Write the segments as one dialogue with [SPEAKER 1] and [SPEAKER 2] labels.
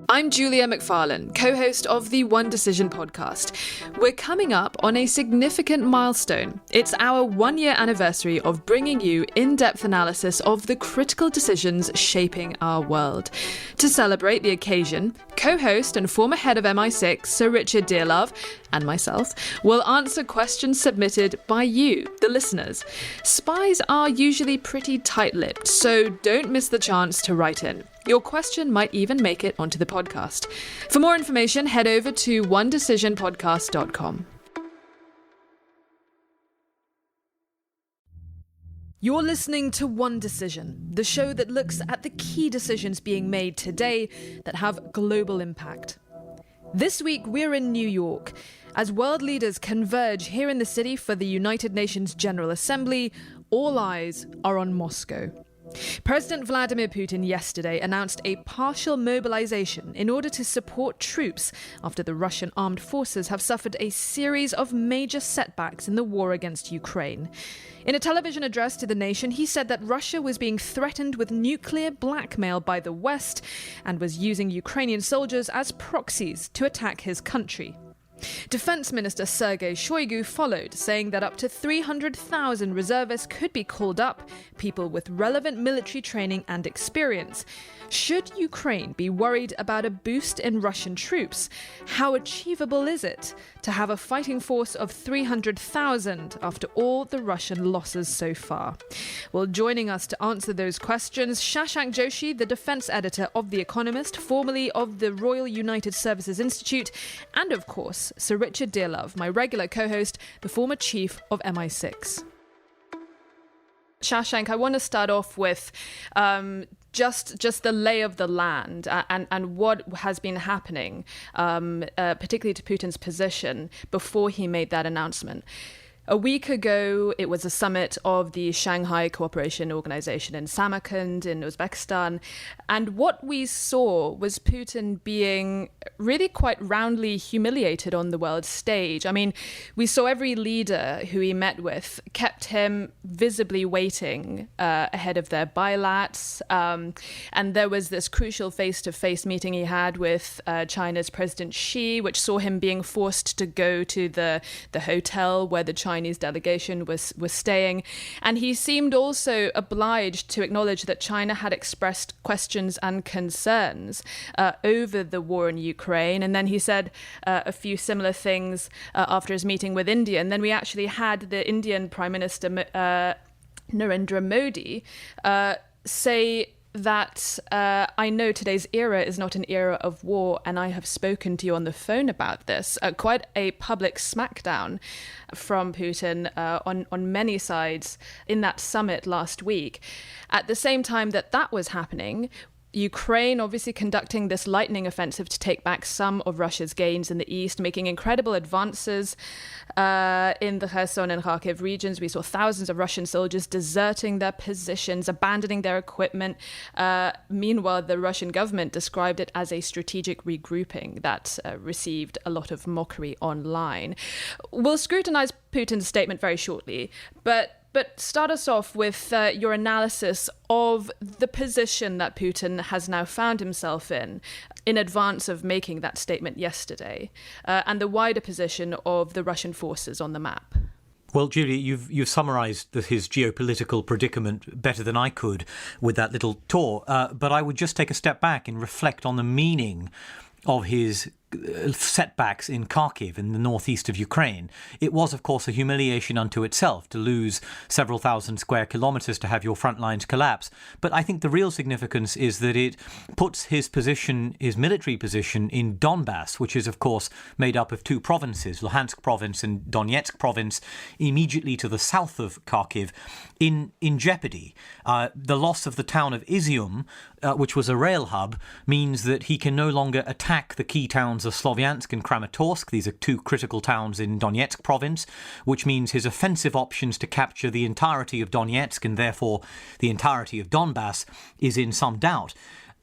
[SPEAKER 1] I'm Julia Macfarlane, co-host of the One Decision podcast. We're coming up on a significant milestone. It's our 1-year anniversary of bringing you in-depth analysis of the critical decisions shaping our world. To celebrate the occasion, co-host and former head of MI6, Sir Richard Dearlove, and myself, will answer questions submitted by you, the listeners. Spies are usually pretty tight-lipped, so don't miss the chance to write in. Your question might even make it onto the podcast. For more information, head over to onedecisionpodcast.com. You're listening to One Decision, the show that looks at the key decisions being made today that have global impact. This week, we're in New York. As world leaders converge here in the city for the United Nations General Assembly, all eyes are on Moscow. President Vladimir Putin yesterday announced a partial mobilization in order to support troops after the Russian armed forces have suffered a series of major setbacks in the war against Ukraine. In a television address to the nation, he said that Russia was being threatened with nuclear blackmail by the West and was using Ukrainian soldiers as proxies to attack his country. Defense Minister Sergei Shoigu followed, saying that up to 300,000 reservists could be called up, people with relevant military training and experience. Should Ukraine be worried about a boost in Russian troops? How achievable is it to have a fighting force of 300,000 after all the Russian losses so far? Well, joining us to answer those questions, Shashank Joshi, the defense editor of The Economist, formerly of the Royal United Services Institute, and of course, Sir Richard Dearlove, my regular co-host, the former chief of MI6. Shashank, I want to start off with just the lay of the land and what has been happening, particularly to Putin's position before he made that announcement. A week ago, it was a summit of the Shanghai Cooperation Organization in Samarkand in Uzbekistan. And what we saw was Putin being really quite roundly humiliated on the world stage. I mean, we saw every leader who he met with kept him visibly waiting ahead of their bilats. And there was this crucial face-to-face meeting he had with China's President Xi, which saw him being forced to go to the hotel where the Chinese delegation was staying. And he seemed also obliged to acknowledge that China had expressed questions and concerns over the war in Ukraine. And then he said a few similar things after his meeting with India. And then we actually had the Indian Prime Minister Narendra Modi say that I know today's era is not an era of war, and I have spoken to you on the phone about this. Quite a public smackdown from Putin on many sides in that summit last week. At the same time that was happening, Ukraine obviously conducting this lightning offensive to take back some of Russia's gains in the east, making incredible advances in the Kherson and Kharkiv regions. We saw thousands of Russian soldiers deserting their positions, abandoning their equipment. Meanwhile, the Russian government described it as a strategic regrouping that received a lot of mockery online. We'll scrutinize Putin's statement very shortly, but start us off with your analysis of the position that Putin has now found himself in advance of making that statement yesterday, and the wider position of the Russian forces on the map.
[SPEAKER 2] Well, Julie, you've summarised his geopolitical predicament better than I could with that little tour, but I would just take a step back and reflect on the meaning of his setbacks in Kharkiv in the northeast of Ukraine. It was, of course, a humiliation unto itself to lose several thousand square kilometres, to have your front lines collapse. But I think the real significance is that it puts his position, his military position in Donbass, which is, of course, made up of two provinces, Luhansk province and Donetsk province, immediately to the south of Kharkiv, in jeopardy. The loss of the town of Izium, which was a rail hub, means that he can no longer attack the key towns of Slovyansk and Kramatorsk. These are two critical towns in Donetsk province, which means his offensive options to capture the entirety of Donetsk and therefore the entirety of Donbass is in some doubt.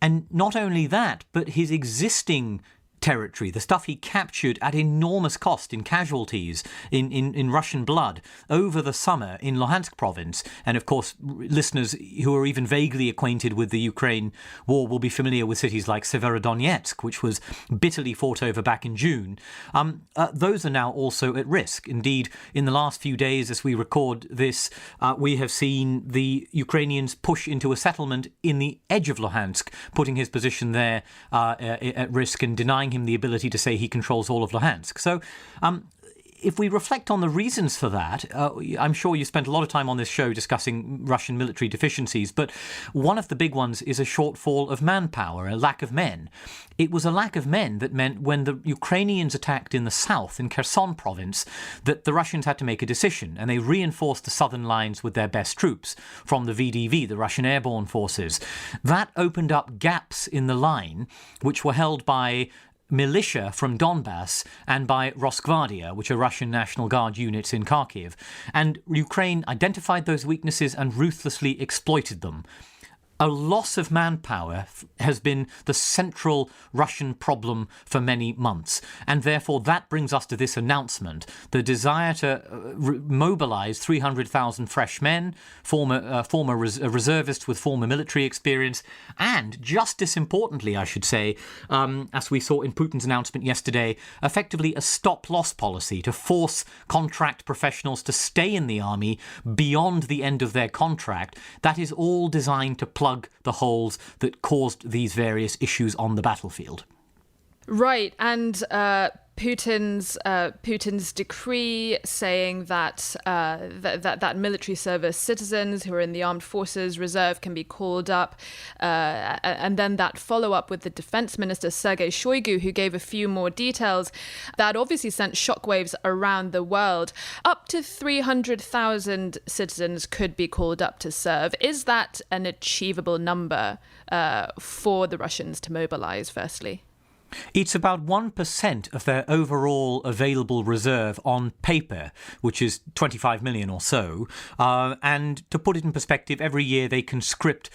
[SPEAKER 2] And not only that, but his existing territory, the stuff he captured at enormous cost in casualties, in Russian blood over the summer in Luhansk province. And of course, listeners who are even vaguely acquainted with the Ukraine war will be familiar with cities like Severodonetsk, which was bitterly fought over back in June. Those are now also at risk. Indeed, in the last few days, as we record this, we have seen the Ukrainians push into a settlement in the edge of Luhansk, putting his position there at risk and denying him the ability to say he controls all of Luhansk. So if we reflect on the reasons for that, I'm sure you spent a lot of time on this show discussing Russian military deficiencies, but one of the big ones is a shortfall of manpower, a lack of men. It was a lack of men that meant when the Ukrainians attacked in the south, in Kherson province, that the Russians had to make a decision, and they reinforced the southern lines with their best troops from the VDV, the Russian airborne forces. That opened up gaps in the line, which were held by militia from Donbass and by Rosgvardia, which are Russian National Guard units in Kharkiv. And Ukraine identified those weaknesses and ruthlessly exploited them. A loss of manpower has been the central Russian problem for many months. And therefore, that brings us to this announcement, the desire to mobilize 300,000 fresh men, former reservists with former military experience, and just as importantly, I should say, as we saw in Putin's announcement yesterday, effectively a stop-loss policy to force contract professionals to stay in the army beyond the end of their contract. That is all designed to plug the holes that caused these various issues on the battlefield.
[SPEAKER 1] Right, and Putin's decree saying that that military service citizens who are in the armed forces reserve can be called up, and then that follow up with the defense minister Sergei Shoigu, who gave a few more details, that obviously sent shockwaves around the world. Up to 300,000 citizens could be called up to serve. Is that an achievable number for the Russians to mobilize? Firstly,
[SPEAKER 2] it's about 1% of their overall available reserve on paper, which is 25 million or so. And to put it in perspective, every year they conscript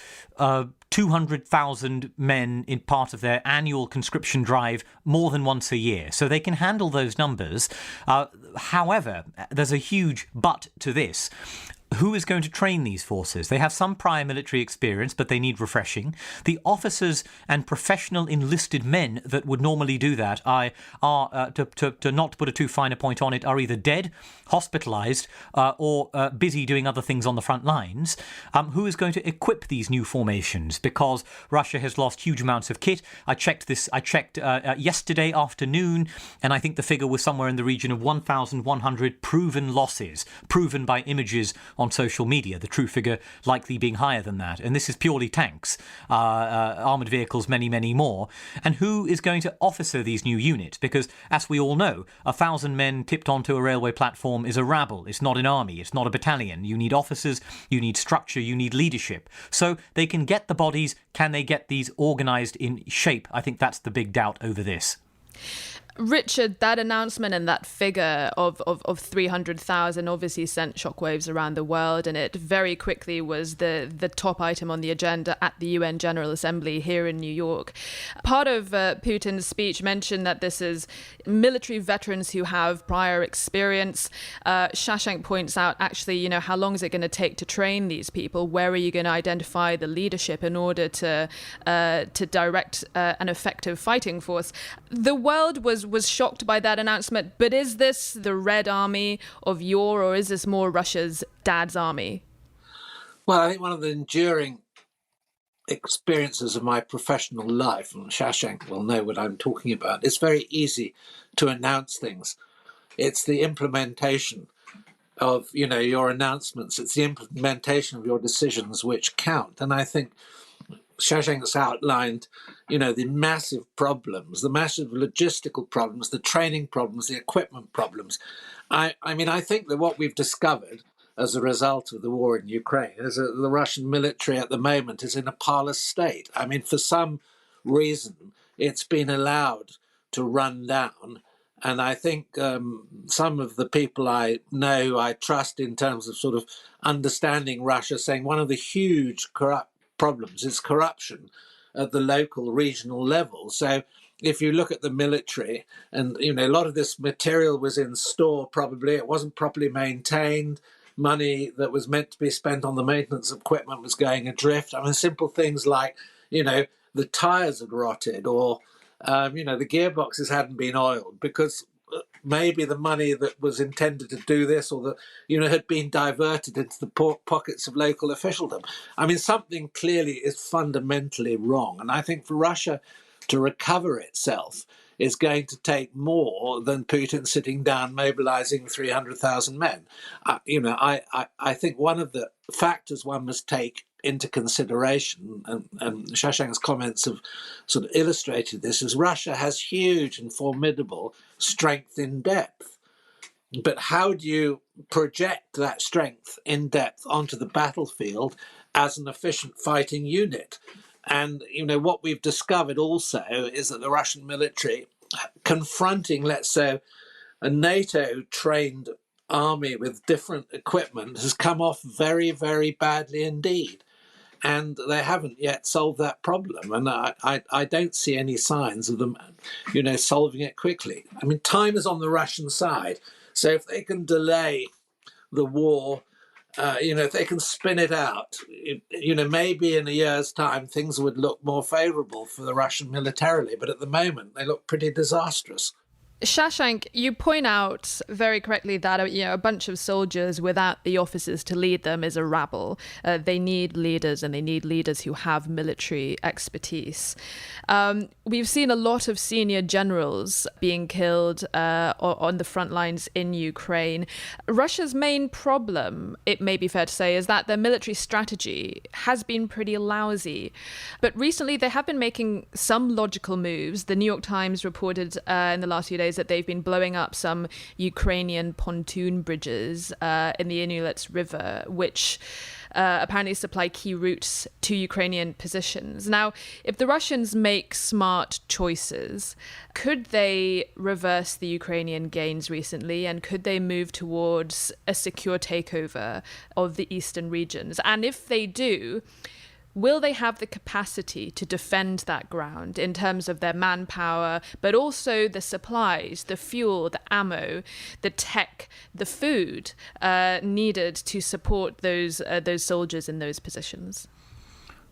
[SPEAKER 2] 200,000 men in part of their annual conscription drive more than once a year. So they can handle those numbers. However, there's a huge but to this. Who is going to train these forces? They have some prior military experience, but they need refreshing. The officers and professional enlisted men that would normally do that are to not put a too fine a point on it, are either dead, hospitalised, or busy doing other things on the front lines. Who is going to equip these new formations? Because Russia has lost huge amounts of kit. I checked yesterday afternoon, and I think the figure was somewhere in the region of 1,100 proven losses, proven by images on social media, the true figure likely being higher than that. And this is purely tanks, armoured vehicles, many, many more. And who is going to officer these new units? Because, as we all know, 1,000 men tipped onto a railway platform is a rabble. It's not an army. It's not a battalion. You need officers, you need structure, you need leadership. So they can get the bodies. Can they get these organised in shape? I think that's the big doubt over this.
[SPEAKER 1] Richard, that announcement and that figure of 300,000 obviously sent shockwaves around the world, and it very quickly was the top item on the agenda at the UN General Assembly here in New York. Part of Putin's speech mentioned that this is military veterans who have prior experience. Shashank points out, actually, how long is it going to take to train these people? Where are you going to identify the leadership in order to direct an effective fighting force? The world was shocked by that announcement, but is this the Red Army of yore, or is this more Russia's dad's army?
[SPEAKER 3] Well, I think one of the enduring experiences of my professional life, and Shashank will know what I'm talking about, it's very easy to announce things. It's the implementation of, your announcements. It's the implementation of your decisions which count. And I think Shashank's outlined, the massive problems, the massive logistical problems, the training problems, the equipment problems. I think that what we've discovered as a result of the war in Ukraine is that the Russian military at the moment is in a parlous state. For some reason, it's been allowed to run down. And I think some of the people I know, I trust in terms of sort of understanding Russia, saying one of the huge corrupt problems is corruption at the local, regional level. So if you look at the military, and a lot of this material was in store, probably it wasn't properly maintained. Money that was meant to be spent on the maintenance of equipment was going adrift. I mean, simple things like, the tires had rotted, or the gearboxes hadn't been oiled because maybe the money that was intended to do this, or had been diverted into the pockets of local officialdom. I mean, something clearly is fundamentally wrong, and I think for Russia to recover itself is going to take more than Putin sitting down mobilizing 300,000 men. I think one of the factors one must take into consideration, and Shashank's comments have sort of illustrated this, is Russia has huge and formidable strength in depth. But how do you project that strength in depth onto the battlefield as an efficient fighting unit? And, what we've discovered also is that the Russian military, confronting, let's say, a NATO-trained army with different equipment, has come off very, very badly indeed. And they haven't yet solved that problem. And I don't see any signs of them, solving it quickly. I mean, time is on the Russian side. So if they can delay the war, if they can spin it out, maybe in a year's time, things would look more favourable for the Russian militarily. But at the moment, they look pretty disastrous.
[SPEAKER 1] Shashank, you point out very correctly that a bunch of soldiers without the officers to lead them is a rabble. They need leaders, and they need leaders who have military expertise. We've seen a lot of senior generals being killed on the front lines in Ukraine. Russia's main problem, it may be fair to say, is that their military strategy has been pretty lousy. But recently they have been making some logical moves. The New York Times reported in the last few days that they've been blowing up some Ukrainian pontoon bridges in the Inulets River, which apparently supply key routes to Ukrainian positions. Now, if the Russians make smart choices, could they reverse the Ukrainian gains recently, and could they move towards a secure takeover of the eastern regions? And if they do, will they have the capacity to defend that ground in terms of their manpower, but also the supplies, the fuel, the ammo, the tech, the food needed to support those soldiers in those positions?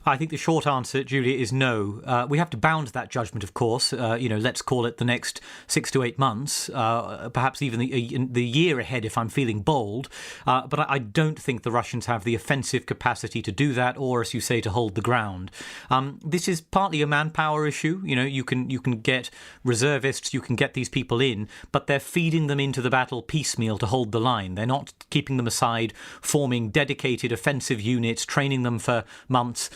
[SPEAKER 2] I think the short answer, Julia, is no. We have to bound that judgment, of course. Let's call it the next 6 to 8 months, perhaps even the year ahead if I'm feeling bold. But I don't think the Russians have the offensive capacity to do that, or, as you say, to hold the ground. This is partly a manpower issue. You can get reservists, you can get these people in, but they're feeding them into the battle piecemeal to hold the line. They're not keeping them aside, forming dedicated offensive units, training them for months,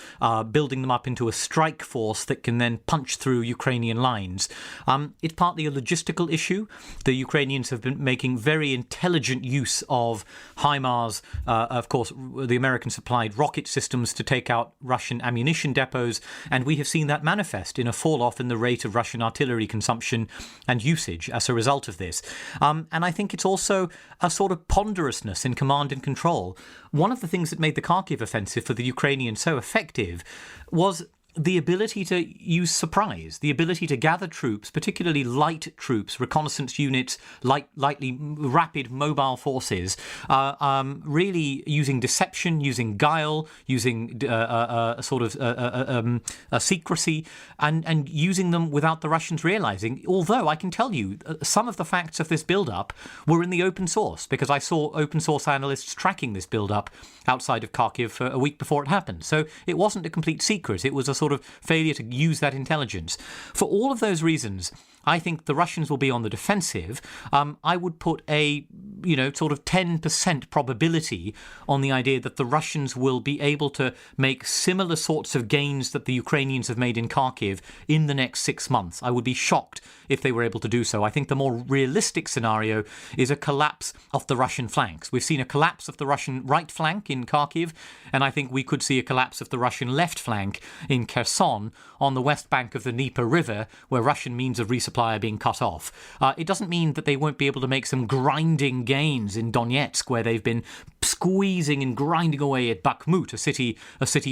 [SPEAKER 2] building them up into a strike force that can then punch through Ukrainian lines. It's partly a logistical issue. The Ukrainians have been making very intelligent use of HIMARS. Of course, the American supplied rocket systems to take out Russian ammunition depots, and we have seen that manifest in a fall-off in the rate of Russian artillery consumption and usage as a result of this. And I think it's also a sort of ponderousness in command and control. One of the things that made the Kharkiv offensive for the Ukrainians so effective was the ability to use surprise, the ability to gather troops, particularly light troops, reconnaissance units, lightly rapid mobile forces, really using deception, using guile, using a sort of secrecy, and using them without the Russians realizing. Although I can tell you, some of the facts of this build-up were in the open source, because I saw open source analysts tracking this build-up outside of Kharkiv for a week before it happened. So it wasn't a complete secret. It was a sort of failure to use that intelligence. For all of those reasons, I think the Russians will be on the defensive. I would put a, sort of 10% probability on the idea that the Russians will be able to make similar sorts of gains that the Ukrainians have made in Kharkiv in the next 6 months. I would be shocked if they were able to do so. I think the more realistic scenario is a collapse of the Russian flanks. We've seen a collapse of the Russian right flank in Kharkiv, and I think we could see a collapse of the Russian left flank in Kherson on the west bank of the Dnieper River, where Russian means of resupply are being cut off. It doesn't mean that they won't be able to make some grinding gains in Donetsk, where they've been squeezing and grinding away at Bakhmut, a city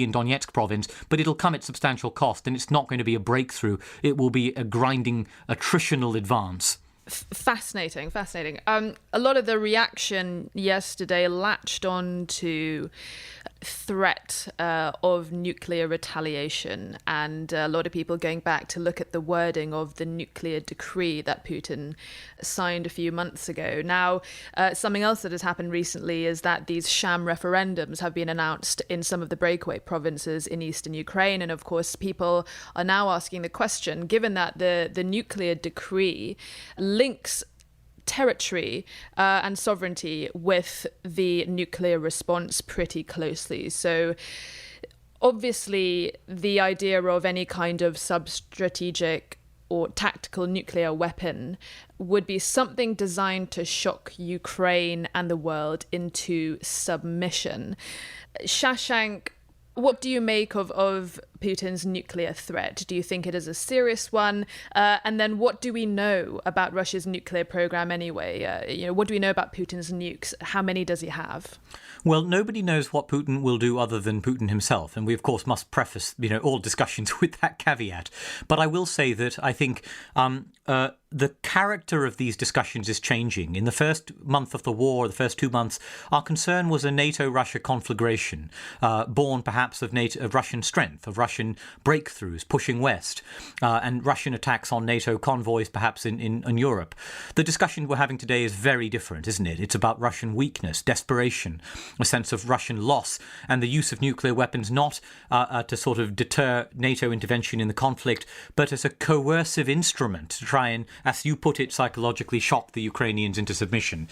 [SPEAKER 2] in Donetsk province, but it'll come at substantial cost, and it's not going to be a breakthrough. It will be a grinding, attritional advance.
[SPEAKER 1] Fascinating. A lot of the reaction yesterday latched on to threat of nuclear retaliation, and a lot of people going back to look at the wording of the nuclear decree that Putin signed a few months ago. Now, something else that has happened recently is that these sham referendums have been announced in some of the breakaway provinces in eastern Ukraine, and of course people are now asking the question, given that the nuclear decree links territory and sovereignty with the nuclear response pretty closely. So obviously the idea of any kind of sub-strategic or tactical nuclear weapon would be something designed to shock Ukraine and the world into submission. Shashank, what do you make of Putin's nuclear threat? Do you think it is a serious one? And then what do we know about Russia's nuclear program anyway? What do we know about Putin's nukes? How many does he have?
[SPEAKER 2] Well, nobody knows what Putin will do other than Putin himself. And we, of course, must preface, all discussions with that caveat. But I will say that I think the character of these discussions is changing. In the first month of the war, the first 2 months, our concern was a NATO-Russia conflagration, born perhaps of Russian strength, of Russian breakthroughs pushing west, and Russian attacks on NATO convoys perhaps in Europe. The discussion we're having today is very different, isn't it? It's about Russian weakness, desperation, a sense of Russian loss, and the use of nuclear weapons not to sort of deter NATO intervention in the conflict, but as a coercive instrument to try and, as you put it, psychologically shock the Ukrainians into submission.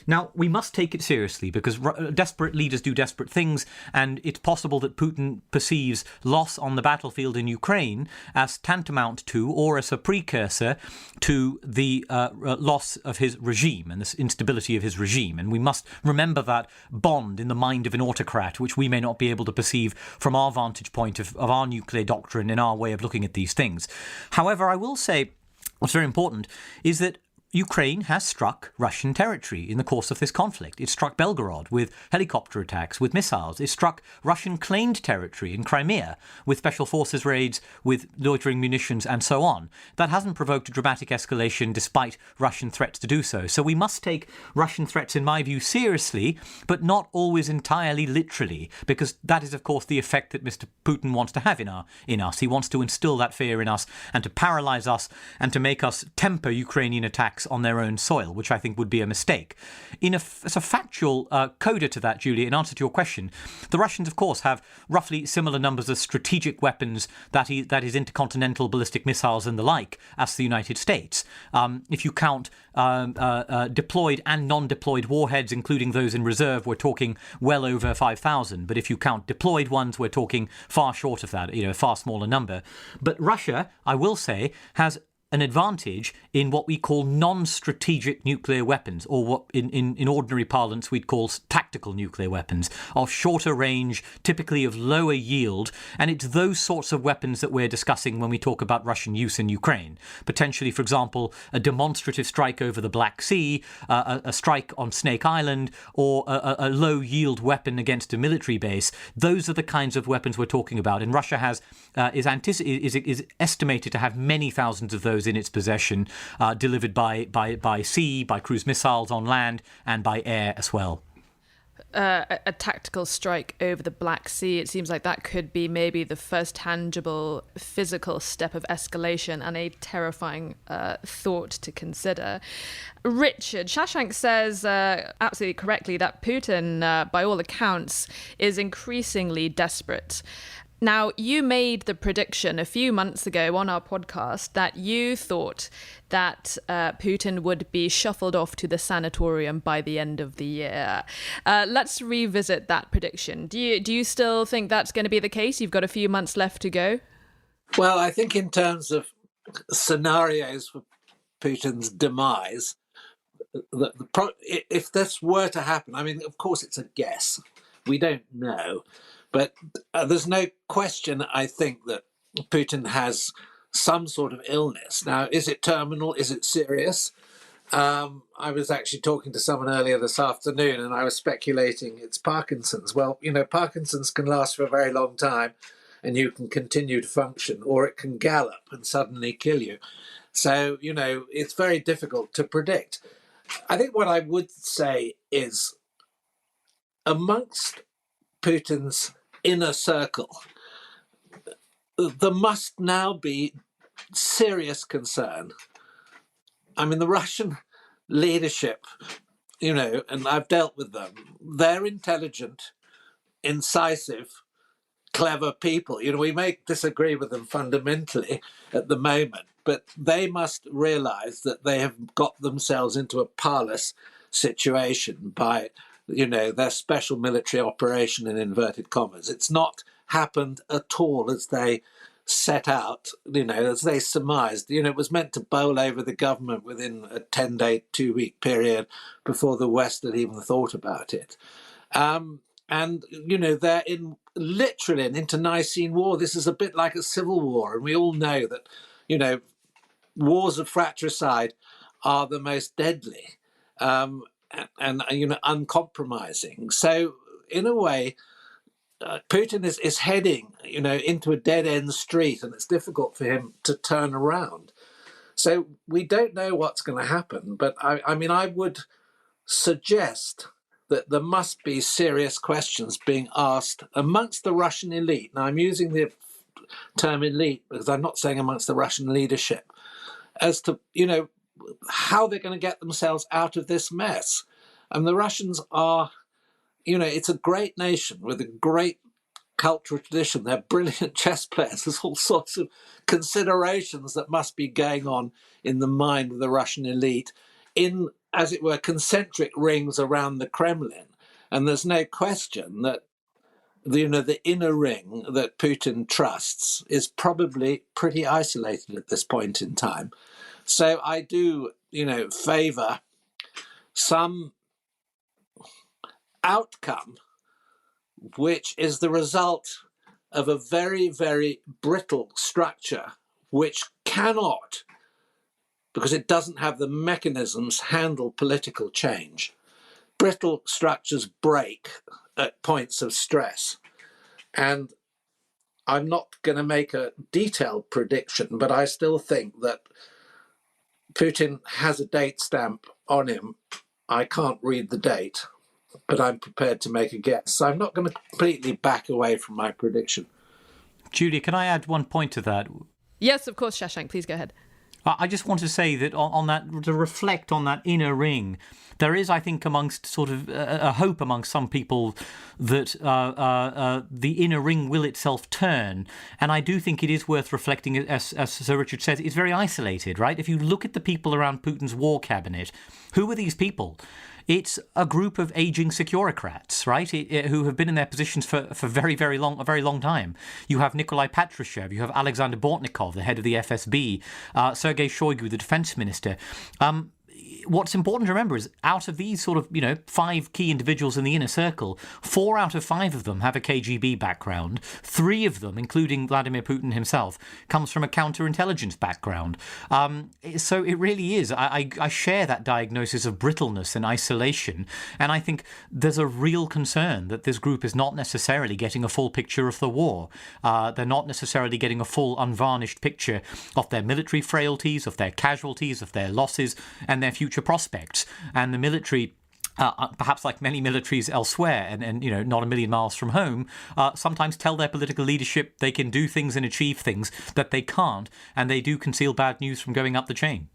[SPEAKER 2] Now, we must take it seriously because desperate leaders do desperate things, and it's possible that Putin perceives loss on the battlefield in Ukraine as tantamount to, or as a precursor to, the loss of his regime and the instability of his regime. And we must remember that bond in the mind of an autocrat, which we may not be able to perceive from our vantage point of our nuclear doctrine and our way of looking at these things. However, I will say what's very important is that Ukraine has struck Russian territory in the course of this conflict. It struck Belgorod with helicopter attacks, with missiles. It struck Russian claimed territory in Crimea with special forces raids, with loitering munitions and so on. That hasn't provoked a dramatic escalation despite Russian threats to do so. So we must take Russian threats, in my view, seriously, but not always entirely literally, because that is, of course, the effect that Mr. Putin wants to have in us. He wants to instill that fear in us and to paralyze us and to make us temper Ukrainian attacks on their own soil, which I think would be a mistake. As a factual coda to that, Julia, in answer to your question, the Russians, of course, have roughly similar numbers of strategic weapons, that is intercontinental ballistic missiles and the like, as the United States. If you count deployed and non-deployed warheads, including those in reserve, we're talking well over 5,000. But if you count deployed ones, we're talking far short of that, a far smaller number. But Russia, I will say, has an advantage in what we call non-strategic nuclear weapons, or what in ordinary parlance we'd call tactical nuclear weapons, of shorter range, typically of lower yield, and it's those sorts of weapons that we're discussing when we talk about Russian use in Ukraine. Potentially, for example, a demonstrative strike over the Black Sea, a strike on Snake Island, or a low-yield weapon against a military base. Those are the kinds of weapons we're talking about, and Russia is estimated to have many thousands of those in its possession, delivered by sea, by cruise missiles on land, and by air as well.
[SPEAKER 1] A tactical strike over the Black Sea, it seems like that could be maybe the first tangible physical step of escalation, and a terrifying thought to consider. Richard, Shashank says absolutely correctly that Putin, by all accounts, is increasingly desperate. Now, you made the prediction a few months ago on our podcast that you thought that Putin would be shuffled off to the sanatorium by the end of the year. Let's revisit that prediction. Do you still think that's going to be the case? You've got a few months left to go.
[SPEAKER 3] Well, I think in terms of scenarios for Putin's demise, if this were to happen, I mean, of course, it's a guess. We don't know. But there's no question, I think, that Putin has some sort of illness. Now, is it terminal? Is it serious? I was actually talking to someone earlier this afternoon, and I was speculating it's Parkinson's. Well, Parkinson's can last for a very long time, and you can continue to function, or it can gallop and suddenly kill you. So, it's very difficult to predict. I think what I would say is, amongst Putin's inner circle, there must now be serious concern. I mean, the Russian leadership, and I've dealt with them, they're intelligent, incisive, clever people. We may disagree with them fundamentally at the moment, but they must realize that they have got themselves into a parlous situation by, their special military operation in inverted commas. It's not happened at all as they set out, as they surmised. It was meant to bowl over the government within a 10-day, 2-week period before the West had even thought about it. And, they're literally an internecine war. This is a bit like a civil war. And we all know that, wars of fratricide are the most deadly and uncompromising. So, in a way, Putin is heading, into a dead-end street, and it's difficult for him to turn around. So we don't know what's going to happen. But, I would suggest that there must be serious questions being asked amongst the Russian elite. Now, I'm using the term elite because I'm not saying amongst the Russian leadership, as to, how they're going to get themselves out of this mess. And the Russians are, it's a great nation with a great cultural tradition. They're brilliant chess players. There's all sorts of considerations that must be going on in the mind of the Russian elite in, as it were, concentric rings around the Kremlin. And there's no question that the inner ring that Putin trusts is probably pretty isolated at this point in time. So I do, favor some outcome which is the result of a very, very brittle structure which cannot, because it doesn't have the mechanisms, handle political change. Brittle structures break at points of stress. And I'm not going to make a detailed prediction, but I still think that Putin has a date stamp on him. I can't read the date, but I'm prepared to make a guess. So I'm not going to completely back away from my prediction.
[SPEAKER 2] Julia, can I add one point to that?
[SPEAKER 1] Yes, of course, Shashank, please go ahead.
[SPEAKER 2] I just want to say that on that, to reflect on that inner ring, there is, I think, amongst sort of a hope amongst some people that the inner ring will itself turn. And I do think it is worth reflecting, as Sir Richard says, it's very isolated, right? If you look at the people around Putin's war cabinet, who are these people? It's a group of aging securocrats, right, who have been in their positions for a very long time. You have Nikolai Patrushev, you have Alexander Bortnikov, the head of the FSB, Sergei Shoigu, the defense minister. What's important to remember is out of these sort of, 5 key individuals in the inner circle, 4 out of 5 of them have a KGB background. 3 of them, including Vladimir Putin himself, comes from a counterintelligence background. So it really is. I share that diagnosis of brittleness and isolation. And I think there's a real concern that this group is not necessarily getting a full picture of the war. They're not necessarily getting a full unvarnished picture of their military frailties, of their casualties, of their losses, and their future prospects. And the military, perhaps like many militaries elsewhere, and not a million miles from home, sometimes tell their political leadership they can do things and achieve things that they can't, and they do conceal bad news from going up the chain.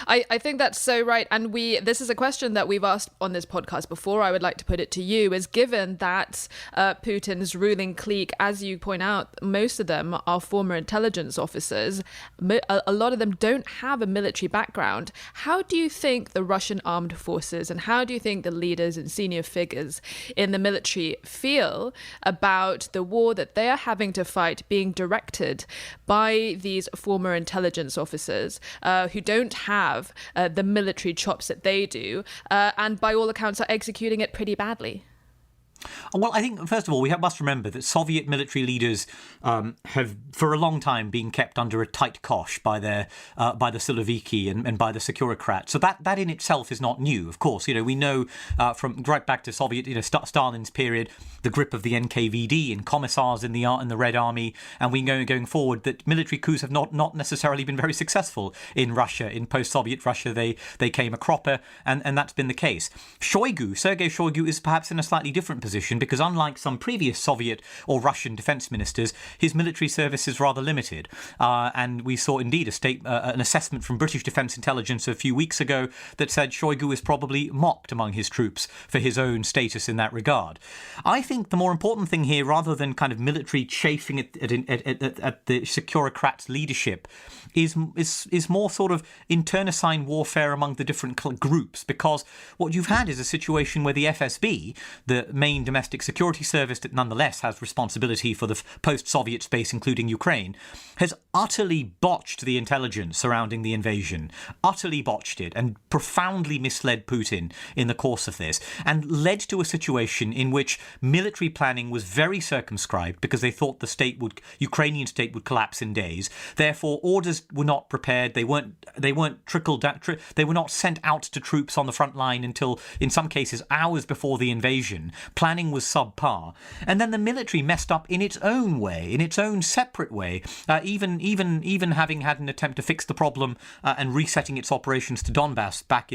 [SPEAKER 1] I think that's so right. And this is a question that we've asked on this podcast before. I would like to put it to you, is given that Putin's ruling clique, as you point out, most of them are former intelligence officers. A lot of them don't have a military background. How do you think the Russian armed forces and how do you think the leaders and senior figures in the military feel about the war that they are having to fight being directed by these former intelligence officers who don't have the military chops that they do, and by all accounts are executing it pretty badly?
[SPEAKER 2] Well, I think, first of all, we must remember that Soviet military leaders have, for a long time, been kept under a tight cosh by the Siloviki and by the Securocrats. So that in itself is not new. Of course, we know from right back to Soviet, Stalin's period, the grip of the NKVD and commissars in the Red Army, and we know going forward that military coups have not necessarily been very successful in Russia. In post-Soviet Russia, they came a cropper, and that's been the case. Sergei Shoigu is perhaps in a slightly different position because, unlike some previous Soviet or Russian defense ministers, his military service is rather limited. And we saw indeed an assessment from British Defence Intelligence a few weeks ago that said Shoigu is probably mocked among his troops for his own status in that regard. I think the more important thing here, rather than kind of military chafing at the Securocrats' leadership, is more sort of internecine warfare among the different groups, because what you've had is a situation where the FSB, the main domestic security service that nonetheless has responsibility for the post-Soviet space, including Ukraine, has utterly botched the intelligence surrounding the invasion, utterly botched it, and profoundly misled Putin in the course of this, and led to a situation in which military planning was very circumscribed because they thought the Ukrainian state would collapse in days. Therefore, orders were not prepared. They weren't trickled down. They were not sent out to troops on the front line until, in some cases, hours before the invasion. Planning was subpar, and then the military messed up in its own way, in its own separate way. Even having had an attempt to fix the problem and resetting its operations to Donbass back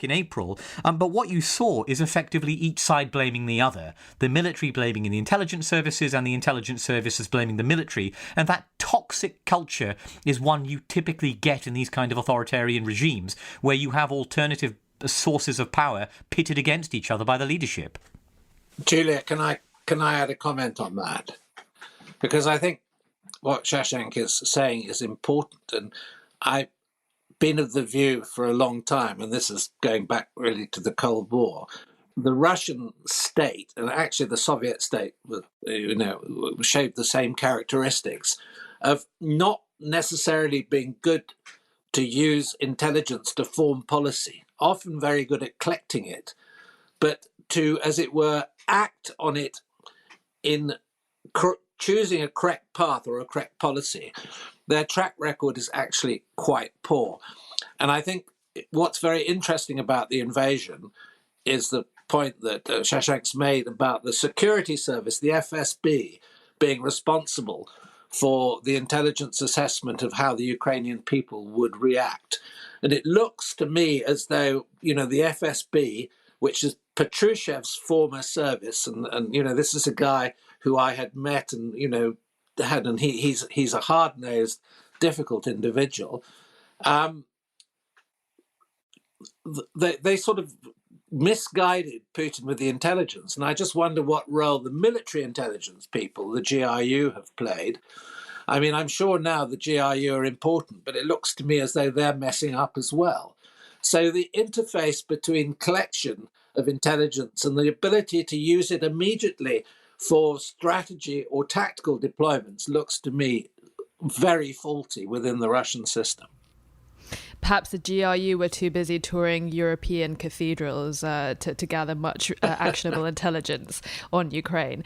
[SPEAKER 2] in April. But what you saw is effectively each side blaming the other. The military blaming the intelligence services and the intelligence services blaming the military. And that toxic culture is one you typically get in these kind of authoritarian regimes, where you have alternative sources of power pitted against each other by the leadership.
[SPEAKER 3] Julia, can I add a comment on that? Because I think what Shashank is saying is important, and I've been of the view for a long time, and this is going back really to the Cold War, the Russian state, and actually the Soviet state, showed the same characteristics of not necessarily being good to use intelligence to form policy, often very good at collecting it, but to, as it were, act on it in choosing a correct path or a correct policy. Their track record is actually quite poor. And I think what's very interesting about the invasion is the point that Shashank's made about the security service, the FSB, being responsible for the intelligence assessment of how the Ukrainian people would react. And it looks to me as though, the FSB, which is Petrushev's former service, and this is a guy who I had met and, he's a hard-nosed, difficult individual. They sort of misguided Putin with the intelligence. And I just wonder what role the military intelligence people, the GRU, have played. I mean, I'm sure now the GRU are important, but it looks to me as though they're messing up as well. So the interface between collection of intelligence and the ability to use it immediately for strategy or tactical deployments looks to me very faulty within the Russian system.
[SPEAKER 1] Perhaps the GRU were too busy touring European cathedrals to gather much actionable intelligence on Ukraine.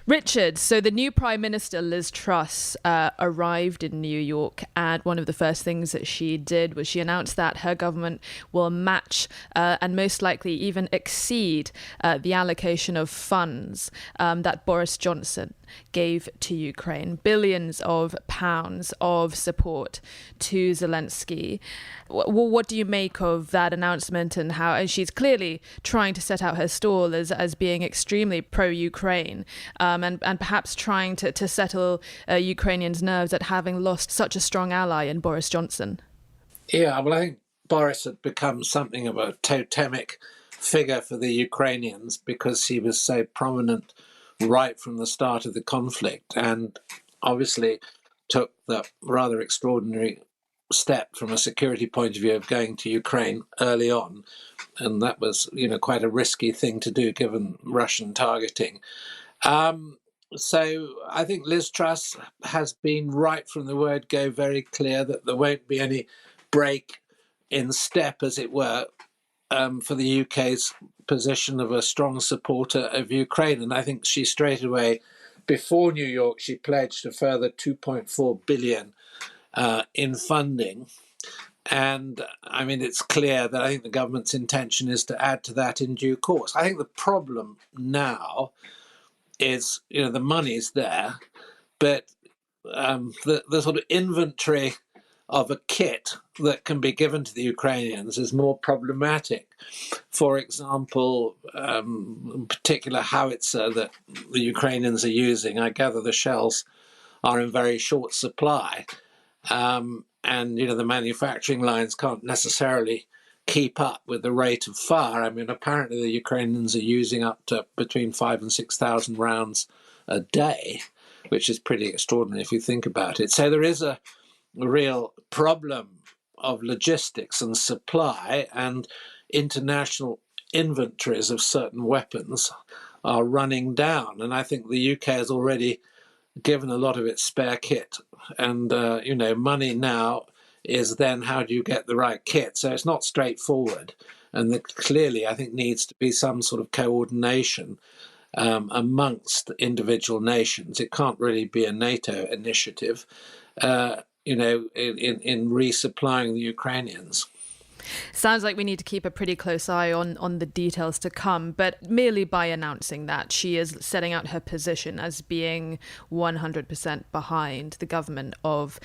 [SPEAKER 1] Richard, so the new Prime Minister, Liz Truss, arrived in New York, and one of the first things that she did was she announced that her government will match and most likely even exceed the allocation of funds that Boris Johnson gave to Ukraine, billions of pounds of support to Zelensky. What do you make of that announcement, and how she's clearly trying to set out her stall as being extremely pro-Ukraine and perhaps trying to settle Ukrainians' nerves at having lost such a strong ally in Boris Johnson?
[SPEAKER 3] Yeah, well, I think Boris had become something of a totemic figure for the Ukrainians because he was so prominent right from the start of the conflict, and obviously took the rather extraordinary step from a security point of view of going to Ukraine early on. And that was, quite a risky thing to do given Russian targeting. So I think Liz Truss has been right from the word go very clear that there won't be any break in step, as it were, for the UK's position of a strong supporter of Ukraine. And I think she straight away, before New York, she pledged a further 2.4 billion in funding. And I mean, it's clear that I think the government's intention is to add to that in due course. I think the problem now is, the money's there, but the sort of inventory of a kit that can be given to the Ukrainians is more problematic. For example, particular howitzer that the Ukrainians are using, I gather the shells are in very short supply. And, the manufacturing lines can't necessarily keep up with the rate of fire. I mean, apparently the Ukrainians are using up to between 5,000 and 6,000 rounds a day, which is pretty extraordinary if you think about it. So there is a real problem of logistics and supply, and international inventories of certain weapons are running down. And I think the UK has already given a lot of its spare kit. And, money now is then how do you get the right kit? So it's not straightforward. And there clearly, I think, needs to be some sort of coordination amongst individual nations. It can't really be a NATO initiative, in resupplying the Ukrainians.
[SPEAKER 1] Sounds like we need to keep a pretty close eye on the details to come, but merely by announcing that, she is setting out her position as being 100% behind the government of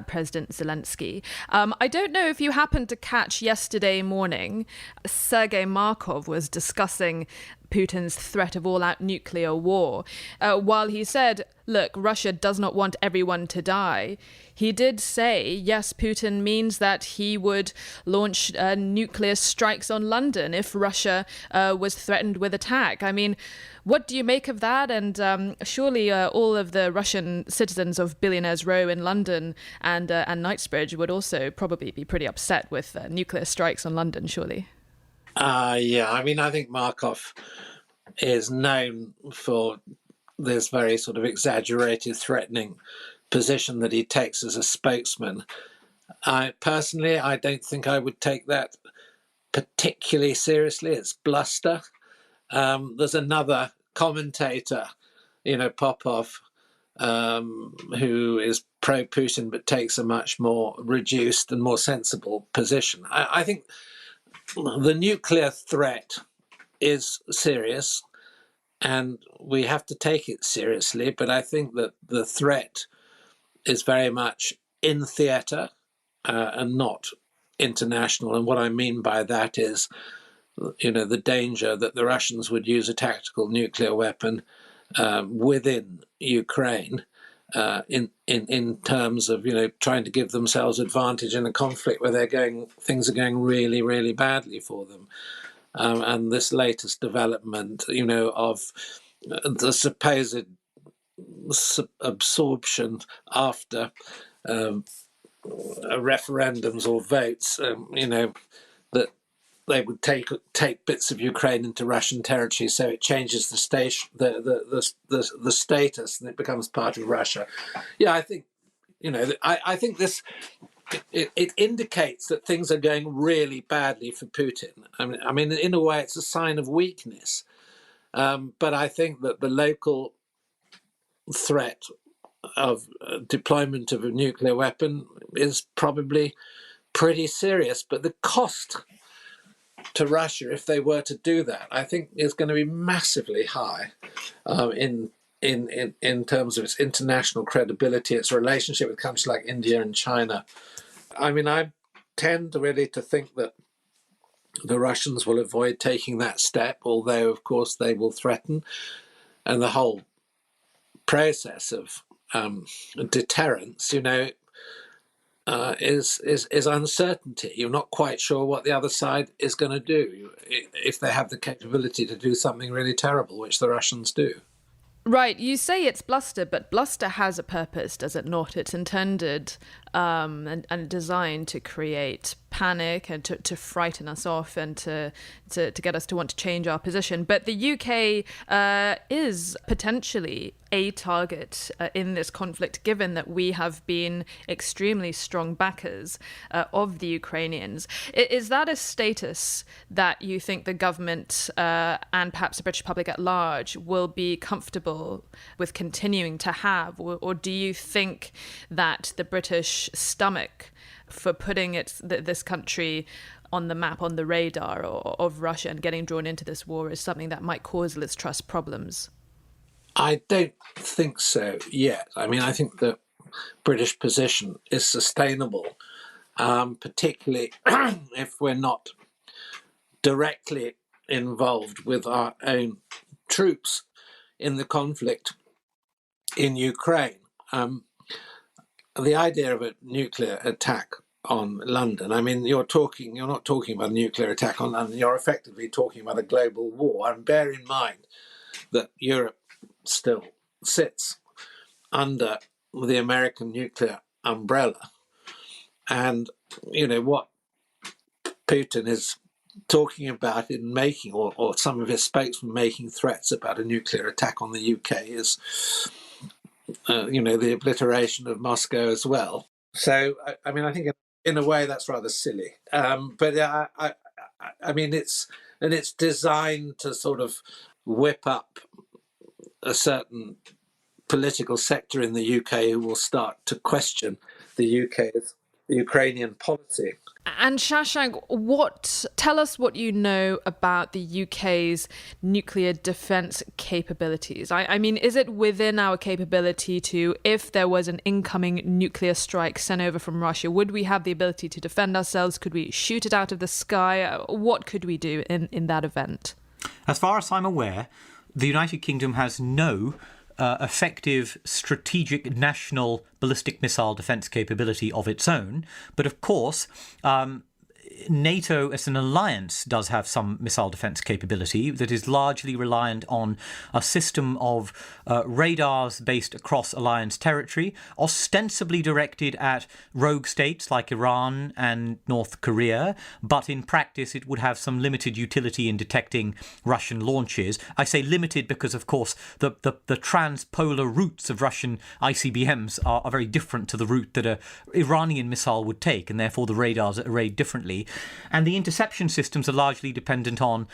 [SPEAKER 1] President Zelensky. I don't know if you happened to catch yesterday morning, Sergei Markov was discussing Putin's threat of all-out nuclear war. While he said, look, Russia does not want everyone to die, he did say, yes, Putin means that he would launch nuclear strikes on London if Russia was threatened with attack. I mean, what do you make of that? And surely all of the Russian citizens of Billionaires Row in London and Knightsbridge would also probably be pretty upset with nuclear strikes on London, surely.
[SPEAKER 3] Yeah, I mean, I think Markov is known for this very sort of exaggerated, threatening position that he takes as a spokesman. I don't think I would take that particularly seriously. It's bluster. There's another commentator, Popov, who is pro-Putin but takes a much more reduced and more sensible position. I think the nuclear threat is serious and we have to take it seriously, but I think that the threat is very much in theatre and not international. And what I mean by that is, the danger that the Russians would use a tactical nuclear weapon within Ukraine in terms of trying to give themselves advantage in a conflict where things are going really, really badly for them. And this latest development, of the supposed absorption after referendums or votes, that they would take bits of Ukraine into Russian territory, so it changes the status and it becomes part of Russia. Yeah, I think I think this it indicates that things are going really badly for Putin. I mean, in a way, it's a sign of weakness. But I think that the local threat of deployment of a nuclear weapon is probably pretty serious. But the cost to Russia, if they were to do that, I think is going to be massively high in terms of its international credibility, its relationship with countries like India and China. I mean, I tend really to think that the Russians will avoid taking that step, although, of course, they will threaten. And the whole process of deterrence, is uncertainty. You're not quite sure what the other side is going to do if they have the capability to do something really terrible, which the Russians do.
[SPEAKER 1] Right, you say it's bluster, but bluster has a purpose, does it not? It's intended and designed to create panic and to frighten us off and to get us to want to change our position. But the UK is potentially a target in this conflict, given that we have been extremely strong backers of the Ukrainians. Is that a status that you think the government and perhaps the British public at large will be comfortable with continuing to have? Or do you think that the British stomach for putting this country on the map, on the radar of Russia and getting drawn into this war is something that might cause Liz Truss problems?
[SPEAKER 3] I don't think so yet. I mean, I think the British position is sustainable, particularly if we're not directly involved with our own troops in the conflict in Ukraine. The idea of a nuclear attack on London, I mean, you're not talking about a nuclear attack on London, you're effectively talking about a global war. And bear in mind that Europe still sits under the American nuclear umbrella. And, what Putin is talking about in making, or some of his spokesmen making threats about a nuclear attack on the UK is, the obliteration of Moscow as well. So, I mean, I think in a way that's rather silly. But I mean, it's designed to sort of whip up a certain political sector in the UK who will start to question the UK's Ukrainian policy.
[SPEAKER 1] And Shashank, tell us what you know about the UK's nuclear defence capabilities. I mean, is it within our capability to, if there was an incoming nuclear strike sent over from Russia, would we have the ability to defend ourselves? Could we shoot it out of the sky? What could we do in that event?
[SPEAKER 2] As far as I'm aware, the United Kingdom has no effective strategic national ballistic missile defence capability of its own. But of course, NATO as an alliance does have some missile defence capability that is largely reliant on a system of radars based across alliance territory, ostensibly directed at rogue states like Iran and North Korea, but in practice it would have some limited utility in detecting Russian launches. I say limited because, of course, the transpolar routes of Russian ICBMs are very different to the route that an Iranian missile would take, and therefore the radars are arrayed differently. And the interception systems are largely dependent on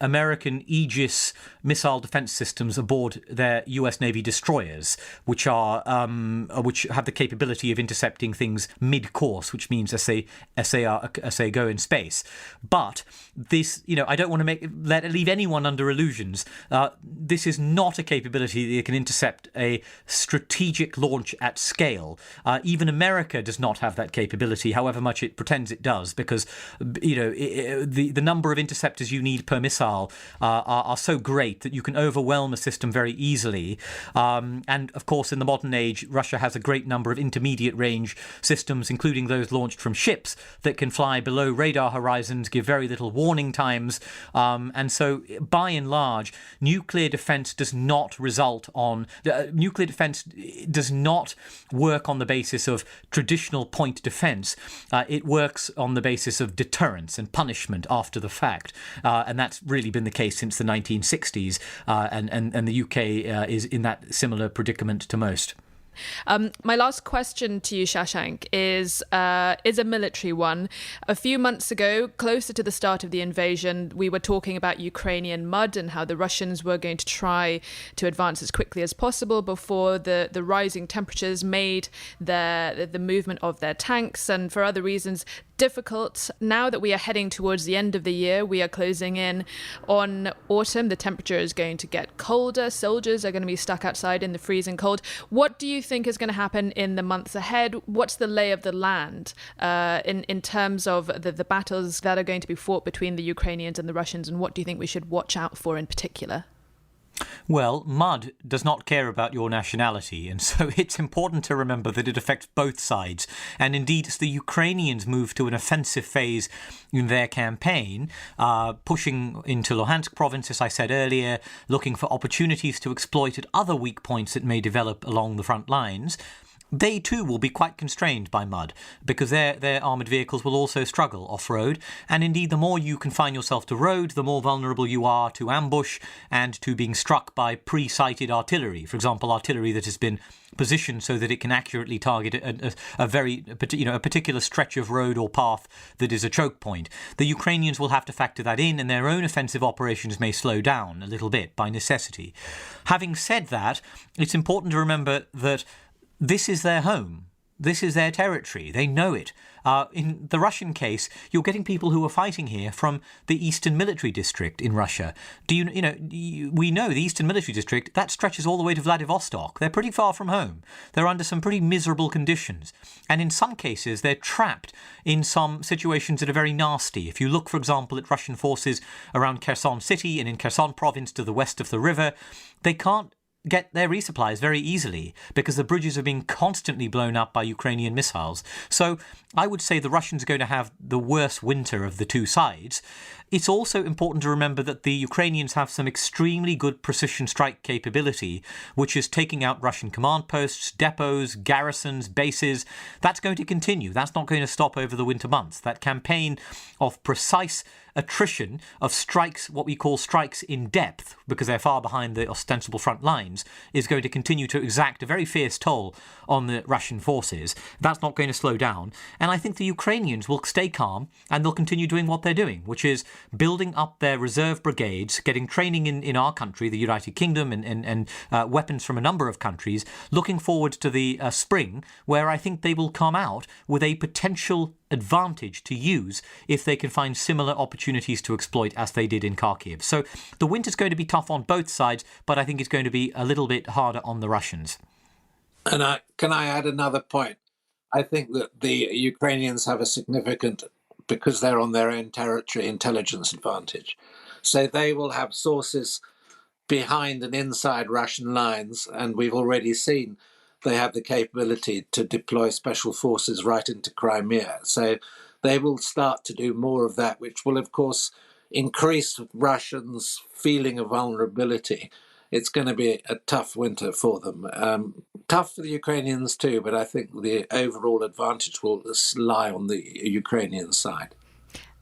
[SPEAKER 2] American Aegis missile defense systems aboard their US Navy destroyers, which have the capability of intercepting things mid-course, which means as they go in space. But this, I don't want to leave anyone under illusions. This is not a capability that can intercept a strategic launch at scale. Even America does not have that capability, however much it pretends it does, because the number of interceptors you need per missile are so great that you can overwhelm a system very easily. And of course, in the modern age, Russia has a great number of intermediate range systems, including those launched from ships that can fly below radar horizons, give very little warning times. And so, by and large, nuclear defense does not work on the basis of traditional point defense. It works on the basis of deterrence and punishment after the fact. And that's really been the case since the 1960s. And the UK is in that similar predicament to most.
[SPEAKER 1] My last question to you, Shashank, is a military one. A few months ago, closer to the start of the invasion, we were talking about Ukrainian mud and how the Russians were going to try to advance as quickly as possible before the rising temperatures made the movement of their tanks, and for other reasons, difficult. Now that we are heading towards the end of the year, we are closing in on autumn. The temperature is going to get colder. Soldiers are going to be stuck outside in the freezing cold. What do you think is going to happen in the months ahead? What's the lay of the land in terms of the battles that are going to be fought between the Ukrainians and the Russians, and what do you think we should watch out for in particular?
[SPEAKER 2] Well, mud does not care about your nationality, and so it's important to remember that it affects both sides. And indeed, as the Ukrainians move to an offensive phase in their campaign, pushing into Luhansk province, as I said earlier, looking for opportunities to exploit at other weak points that may develop along the front lines, they too will be quite constrained by mud because their armoured vehicles will also struggle off-road. And indeed, the more you confine yourself to road, the more vulnerable you are to ambush and to being struck by pre-sighted artillery. For example, artillery that has been positioned so that it can accurately target a particular stretch of road or path that is a choke point. The Ukrainians will have to factor that in, and their own offensive operations may slow down a little bit by necessity. Having said that, it's important to remember that this is their home. This is their territory. They know it. In the Russian case, you're getting people who are fighting here from the Eastern Military District in Russia. We know the Eastern Military District, that stretches all the way to Vladivostok. They're pretty far from home. They're under some pretty miserable conditions. And in some cases, they're trapped in some situations that are very nasty. If you look, for example, at Russian forces around Kherson City and in Kherson province to the west of the river, they can't get their resupplies very easily because the bridges are being constantly blown up by Ukrainian missiles. So I would say the Russians are going to have the worst winter of the two sides. It's also important to remember that the Ukrainians have some extremely good precision strike capability, which is taking out Russian command posts, depots, garrisons, bases. That's going to continue. That's not going to stop over the winter months. That campaign of precise attrition of strikes, what we call strikes in depth, because they're far behind the ostensible front lines, is going to continue to exact a very fierce toll on the Russian forces. That's not going to slow down. And I think the Ukrainians will stay calm and they'll continue doing what they're doing, which is building up their reserve brigades, getting training in our country, the United Kingdom, and weapons from a number of countries, looking forward to the spring, where I think they will come out with a potential advantage to use if they can find similar opportunities to exploit as they did in Kharkiv. So the winter's going to be tough on both sides, but I think it's going to be a little bit harder on the Russians.
[SPEAKER 3] And can I add another point? I think that the Ukrainians have a significant, because they're on their own territory, intelligence advantage. So they will have sources behind and inside Russian lines, and we've already seen they have the capability to deploy special forces right into Crimea. So they will start to do more of that, which will, of course, increase Russians' feeling of vulnerability. It's going to be a tough winter for them. Tough for the Ukrainians too, but I think the overall advantage will lie on the Ukrainian side.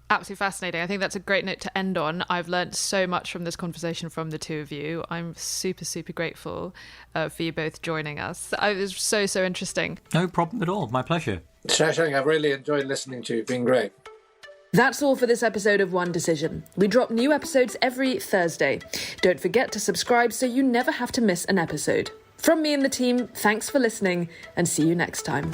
[SPEAKER 1] Absolutely fascinating. I think that's a great note to end on. I've learned so much from this conversation from the two of you. I'm super, super grateful for you both joining us. It was so, so interesting.
[SPEAKER 2] No problem at all. My pleasure.
[SPEAKER 3] Shashank, I've really enjoyed listening to you. It's been great.
[SPEAKER 1] That's all for this episode of One Decision. We drop new episodes every Thursday. Don't forget to subscribe so you never have to miss an episode. From me and the team, thanks for listening and see you next time.